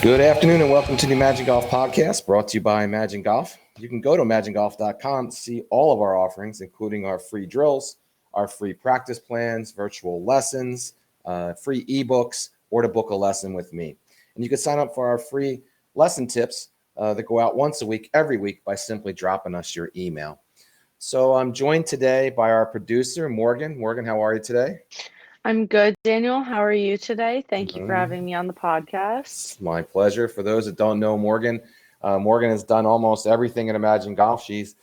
Good afternoon and welcome to the Imagine Golf Podcast, brought to you by Imagine Golf. You can go to imaginegolf.com to see all of our offerings, including our free drills, our free practice plans, virtual lessons, free ebooks, or to book a lesson with me. And you can sign up for our free lesson tips that go out once a week, every week, by simply dropping us your email. So I'm joined today by our producer, Morgan. Morgan, how are you today? I'm good, Daniel. How are you today? Thank you for having me on the podcast. It's my pleasure. For those that don't know Morgan, Morgan has done almost everything in Imagine Golf. She's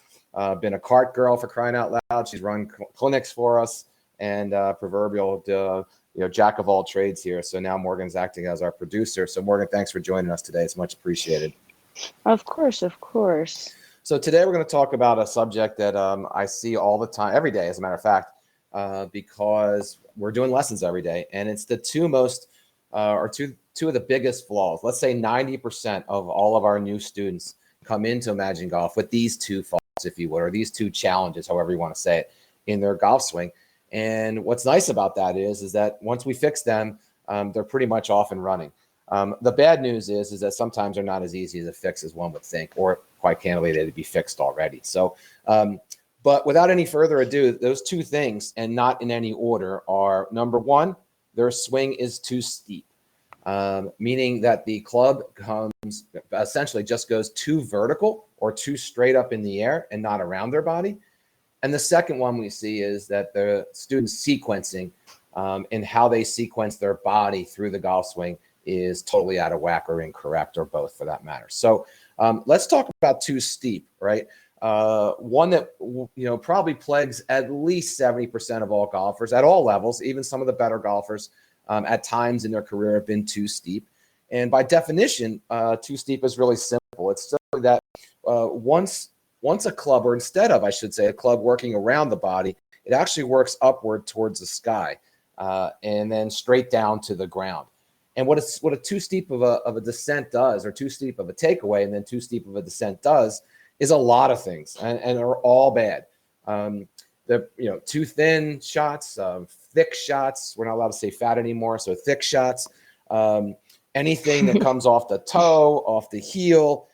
been a cart girl, for crying out loud. She's run clinics for us and proverbial jack of all trades here. So now Morgan's acting as our producer. So Morgan, thanks for joining us today. It's much appreciated. Of course, of course. So today we're going to talk about a subject that I see all the time, every day, as a matter of fact, because we're doing lessons every day, and it's the two of the biggest flaws. Let's say 90% of all of our new students come into Imagine Golf with these two faults, if you would, or these two challenges, however you want to say it, in their golf swing. And what's nice about that is that once we fix them, they're pretty much off and running. The bad news is that sometimes they're not as easy to fix as one would think, or quite candidly, they'd be fixed already. So, but without any further ado, those two things, and not in any order, are number one, their swing is too steep, meaning that the club essentially just goes too vertical or too straight up in the air and not around their body. And the second one we see is that the students sequencing and how they sequence their body through the golf swing is totally out of whack or incorrect, or both for that matter. So let's talk about too steep, right? One that probably plagues at least 70% of all golfers at all levels. Even some of the better golfers at times in their career have been too steep. And by definition, too steep is really simple. It's simply that once a club, or instead of, I should say, a club working around the body, it actually works upward towards the sky and then straight down to the ground. And what a too steep of a descent does, or too steep of a takeaway and then too steep of a descent does, is a lot of things, and are all bad. Too thin shots, thick shots. We're not allowed to say fat anymore, so thick shots. Anything that comes off the toe, off the heel.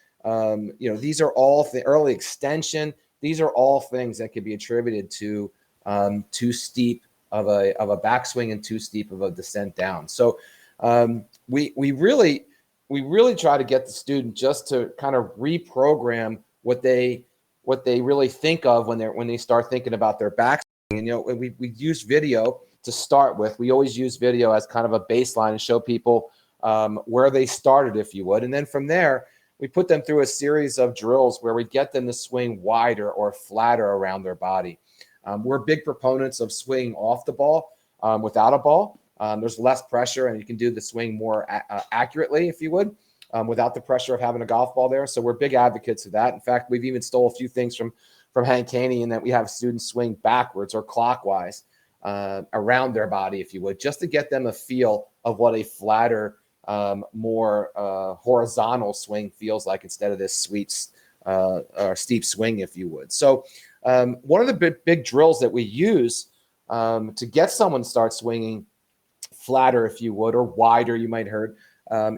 These are all early extension. These are all things that can be attributed to too steep of a backswing and too steep of a descent down. So we really try to get the student just to kind of reprogram what they really think of when they start thinking about their backswing. And we use video to start with. We always use video as kind of a baseline and show people where they started, if you would. And then from there, we put them through a series of drills where we get them to swing wider or flatter around their body. We're big proponents of swinging off the ball without a ball. There's less pressure, and you can do the swing more accurately, if you would, without the pressure of having a golf ball there. So we're big advocates of that. In fact, we've even stole a few things from Hank Haney, in that we have students swing backwards or clockwise around their body, if you would, just to get them a feel of what a flatter, more horizontal swing feels like, instead of this sweet or steep swing, if you would. So one of the big drills that we use to get someone to start swinging flatter, if you would, or wider, you might heard,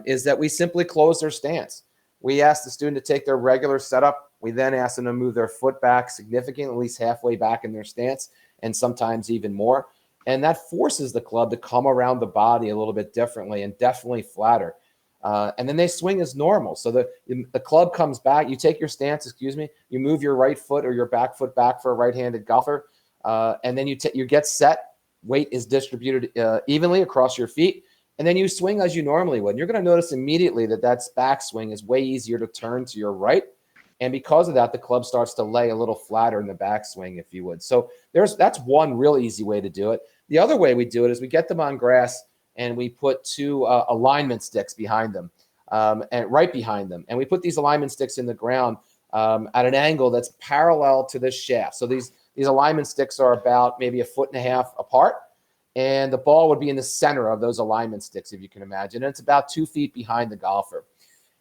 is that we simply close their stance. We ask the student to take their regular setup. We then ask them to move their foot back significantly, at least halfway back in their stance, and sometimes even more. And that forces the club to come around the body a little bit differently and definitely flatter. And then they swing as normal. So the club comes back. You take your stance, you move your right foot or your back foot back for a right-handed golfer, and then you get set. Weight is distributed evenly across your feet, and then you swing as you normally would. And you're going to notice immediately that backswing is way easier to turn to your right. And because of that, the club starts to lay a little flatter in the backswing, if you would. So that's one real easy way to do it. The other way we do it is we get them on grass and we put two alignment sticks behind them, and right behind them. And we put these alignment sticks in the ground at an angle that's parallel to this shaft. So these alignment sticks are about maybe 1.5 feet apart, and the ball would be in the center of those alignment sticks, if you can imagine. And it's about 2 feet behind the golfer.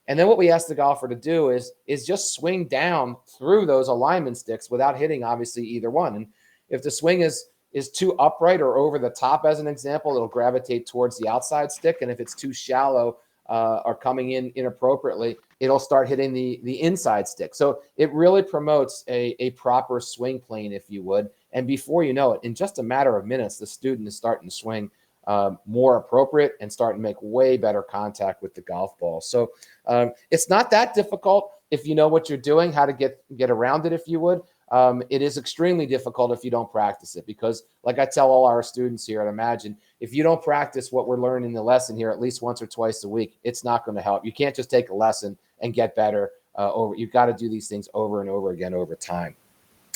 And then what we ask the golfer to do is just swing down through those alignment sticks without hitting, obviously, either one. And if the swing is too upright or over the top, as an example, it'll gravitate towards the outside stick. And if it's too shallow, are coming in inappropriately, it'll start hitting the inside stick. So it really promotes a proper swing plane, if you would. And before you know it, in just a matter of minutes, the student is starting to swing more appropriate and starting to make way better contact with the golf ball. So it's not that difficult if you know what you're doing, how to get around it, if you would. It is extremely difficult if you don't practice it, because like I tell all our students here at Imagine, if you don't practice what we're learning in the lesson here at least once or twice a week, it's not going to help. You can't just take a lesson and get better you've got to do these things over and over again over time.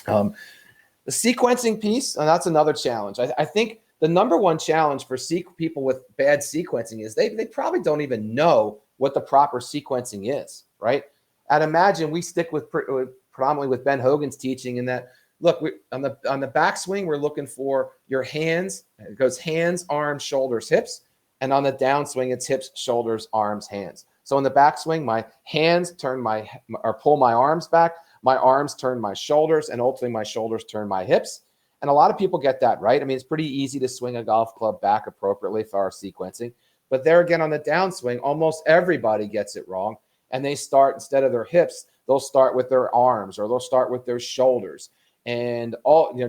The sequencing piece, and that's another challenge. I think the number one challenge for people with bad sequencing is they probably don't even know what the proper sequencing is, right? At Imagine, we stick with predominantly with Ben Hogan's teaching in that, look, on the backswing, we're looking for your hands. It goes hands, arms, shoulders, hips. And on the downswing, it's hips, shoulders, arms, hands. So in the backswing, my hands pull my arms back, my arms turn my shoulders, and ultimately my shoulders turn my hips. And a lot of people get that right. I mean, it's pretty easy to swing a golf club back appropriately for our sequencing. But there again, on the downswing, almost everybody gets it wrong. And they start, instead of their hips, they'll start with their arms, or they'll start with their shoulders. And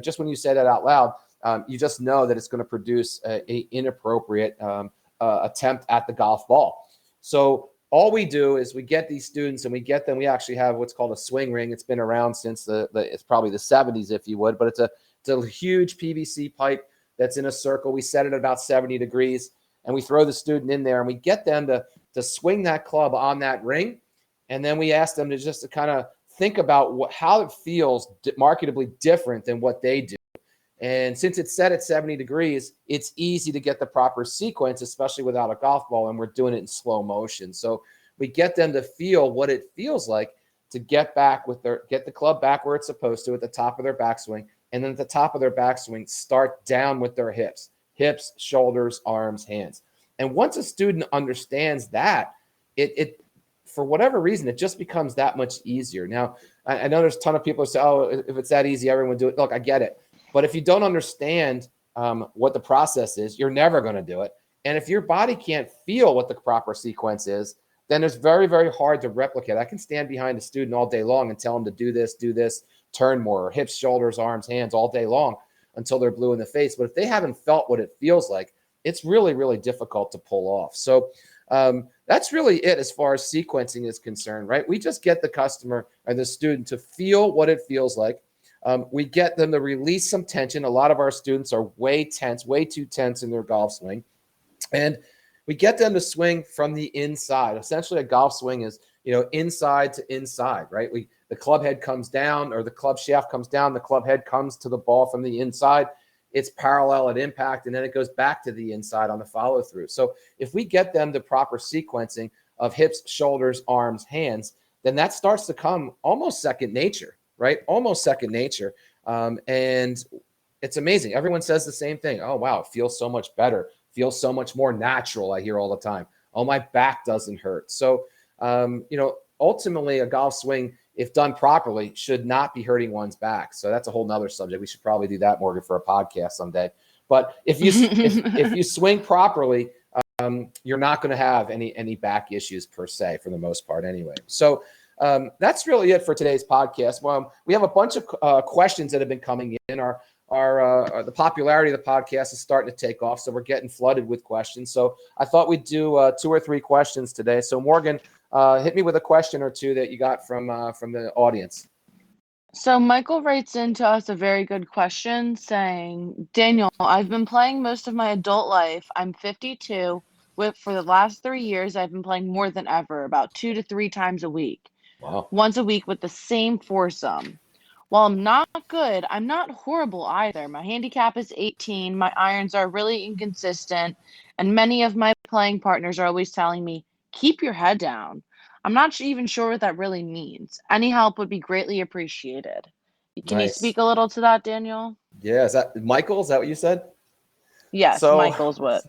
just when you say that out loud, you just know that it's going to produce an inappropriate attempt at the golf ball. So all we do is we get these students and we actually have what's called a swing ring. It's been around since it's probably the 70s, if you would, but it's a huge PVC pipe that's in a circle. We set it at about 70 degrees and we throw the student in there and we get them to swing that club on that ring. And then we ask them to kind of think about how it feels markedly different than what they do. And since it's set at 70 degrees, it's easy to get the proper sequence, especially without a golf ball, and we're doing it in slow motion. So we get them to feel what it feels like to get the club back where it's supposed to at the top of their backswing. And then at the top of their backswing, start down with their hips, shoulders, arms, hands. And once a student understands that, it for whatever reason, it just becomes that much easier. Now, I know there's a ton of people who say, oh, if it's that easy, everyone do it. Look, I get it. But if you don't understand what the process is, you're never going to do it. And if your body can't feel what the proper sequence is, then it's very, very hard to replicate. I can stand behind a student all day long and tell them to do this, turn more, hips, shoulders, arms, hands all day long until they're blue in the face. But if they haven't felt what it feels like, it's really, really difficult to pull off. So that's really it as far as sequencing is concerned, right? We just get the customer or the student to feel what it feels like. We get them to release some tension. A lot of our students are way too tense in their golf swing. And we get them to swing from the inside. Essentially, a golf swing is, inside to inside, right? The club head comes down, or the club shaft comes down. The club head comes to the ball from the inside. It's parallel at impact, and then it goes back to the inside on the follow through. So if we get them the proper sequencing of hips, shoulders, arms, hands, then that starts to come almost second nature, right? Almost second nature. And it's amazing. Everyone says the same thing. Oh, wow, it feels so much better. Feels so much more natural. I hear all the time. Oh, my back doesn't hurt. So, ultimately a golf swing, if done properly, should not be hurting one's back. So that's a whole nother subject. We should probably do that, Morgan, for a podcast someday. But if you swing properly, you're not going to have any back issues per se, for the most part anyway. So that's really it for today's podcast. Well, we have a bunch of questions that have been coming in. The popularity of the podcast is starting to take off, so we're getting flooded with questions. So I thought we'd do 2 or 3 questions today. So Morgan, hit me with a question or two that you got from the audience. So Michael writes into us a very good question saying, Daniel, I've been playing most of my adult life. I'm 52. For the last 3 years, I've been playing more than ever, about 2 to 3 times a week. Wow. Once a week with the same foursome. While I'm not good, I'm not horrible either. My handicap is 18. My irons are really inconsistent. And many of my playing partners are always telling me, keep your head down. I'm not even sure what that really means. Any help would be greatly appreciated. Can you Nice. speak a little to that, Daniel? Yeah. Is that Michael? Is that what you said? Yes, Michael's what?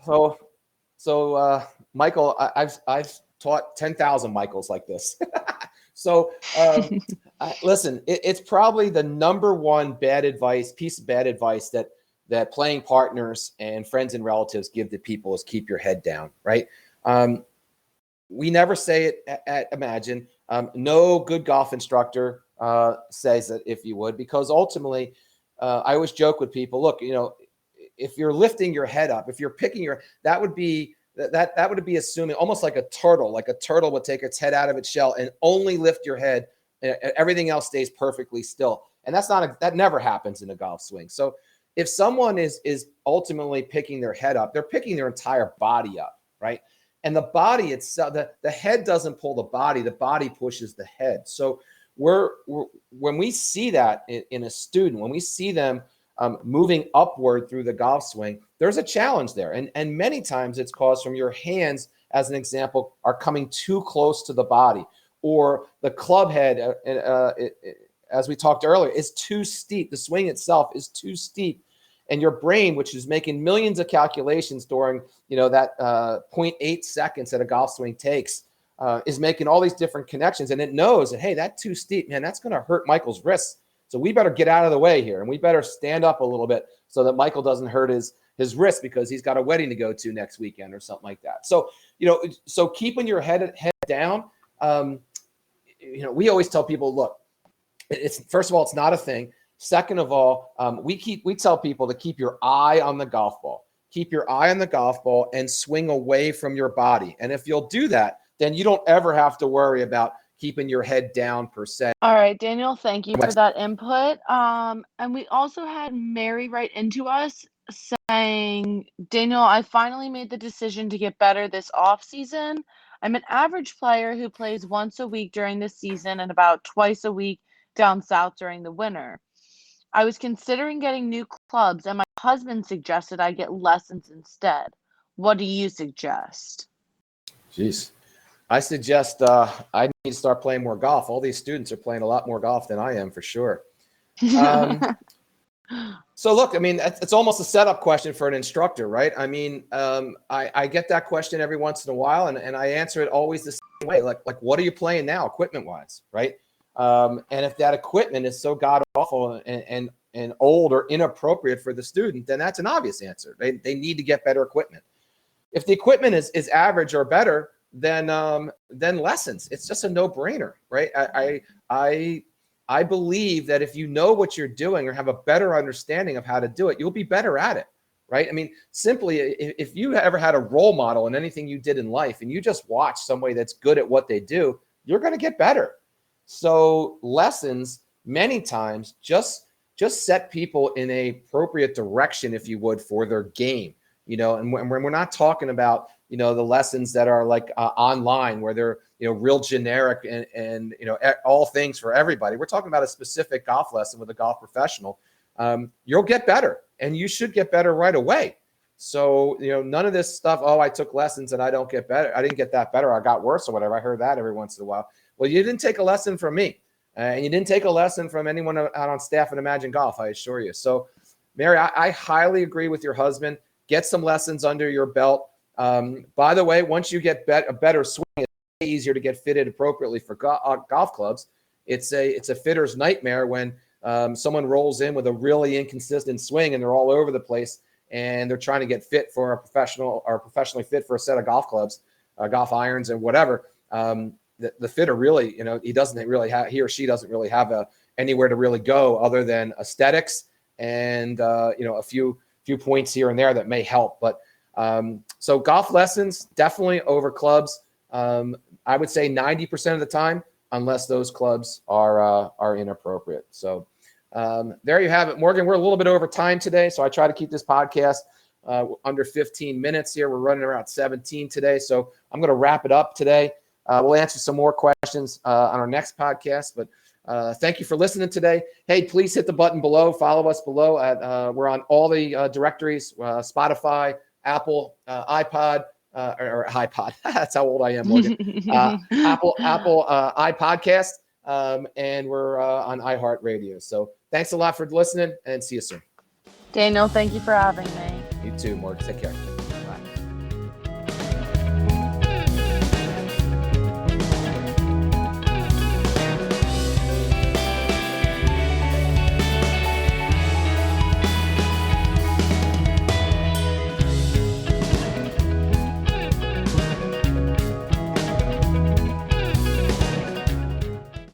So Michael, I've taught 10,000 Michaels like this. So listen, it's probably the number one piece of bad advice that playing partners and friends and relatives give to people is keep your head down, right? we never say it at Imagine. No good golf instructor says it, if you would, because ultimately, I always joke with people, look, if you're lifting your head up, if you're picking that would be assuming almost like a turtle would take its head out of its shell and only lift your head. Everything else stays perfectly still. And that never happens in a golf swing. So if someone is ultimately picking their head up, they're picking their entire body up, right? And the body itself, the head doesn't pull the body pushes the head. So when we see that in a student, when we see them moving upward through the golf swing, there's a challenge there. And many times it's caused from your hands, as an example, are coming too close to the body, or the club head, as we talked earlier, is too steep. The swing itself is too steep. And your brain, which is making millions of calculations during, that 0.8 seconds that a golf swing takes, is making all these different connections. And it knows that, hey, that's too steep, man, that's going to hurt Michael's wrists. So we better get out of the way here, and we better stand up a little bit so that Michael doesn't hurt his wrist because he's got a wedding to go to next weekend or something like that. So, so keeping your head down, we always tell people, look, it's first of all, it's not a thing. Second of all, we tell people to keep your eye on the golf ball. Keep your eye on the golf ball and swing away from your body. And if you'll do that, then you don't ever have to worry about keeping your head down per se. All right, Daniel, thank you for that input. And we also had Mary write into us saying, Daniel, I finally made the decision to get better this off season. I'm an average player who plays once a week during the season and about twice a week down south during the winter. I was considering getting new clubs, and my husband suggested I get lessons instead. What do you suggest? Jeez. I suggest I need to start playing more golf. All these students are playing a lot more golf than I am, for sure. So look, I mean, it's almost a setup question for an instructor, right? I mean, I get that question every once in a while, and I answer it always the same way. Like what are you playing now, equipment-wise, right? And if that equipment is so god awful and old or inappropriate for the student, then that's an obvious answer. They need to get better equipment. If the equipment is average or better, then lessons. It's just a no-brainer, right? I believe that if you know what you're doing or have a better understanding of how to do it, you'll be better at it, right? I mean, simply, if you ever had a role model in anything you did in life and you just watch somebody that's good at what they do, you're going to get better. So lessons, many times, just set people in a appropriate direction, if you would, for their game, and when we're not talking about, the lessons that are like online where they're, real generic and all things for everybody. We're talking about a specific golf lesson with a golf professional. You'll get better, and you should get better right away. So, none of this stuff, oh, I took lessons and I don't get better. I didn't get that better. I got worse or whatever. I heard that every once in a while. Well, you didn't take a lesson from me, and you didn't take a lesson from anyone out on staff at Imagine Golf, I assure you. So, Mary, I highly agree with your husband. Get some lessons under your belt. By the way, once you get a better swing, it's easier to get fitted appropriately for golf clubs. It's a fitter's nightmare when someone rolls in with a really inconsistent swing and they're all over the place and they're trying to get fit for a professional or professionally fit for a set of golf clubs, golf irons and whatever. The fitter really, he or she doesn't really have anywhere to really go other than aesthetics and a few points here and there that may help. But so golf lessons definitely over clubs. I would say 90% of the time, unless those clubs are inappropriate. So there you have it, Morgan. We're a little bit over time today, so I try to keep this podcast under 15 minutes here. We're running around 17 today, so I'm going to wrap it up today. We'll answer some more questions on our next podcast, but thank you for listening today. Hey, please hit the button below. Follow us below. We're on all the directories, Spotify, Apple, iPod, or iPod. That's how old I am, Morgan. Apple iPodcast, and we're on iHeartRadio. So thanks a lot for listening, and see you soon. Daniel, thank you for having me. You too, Morgan. Take care.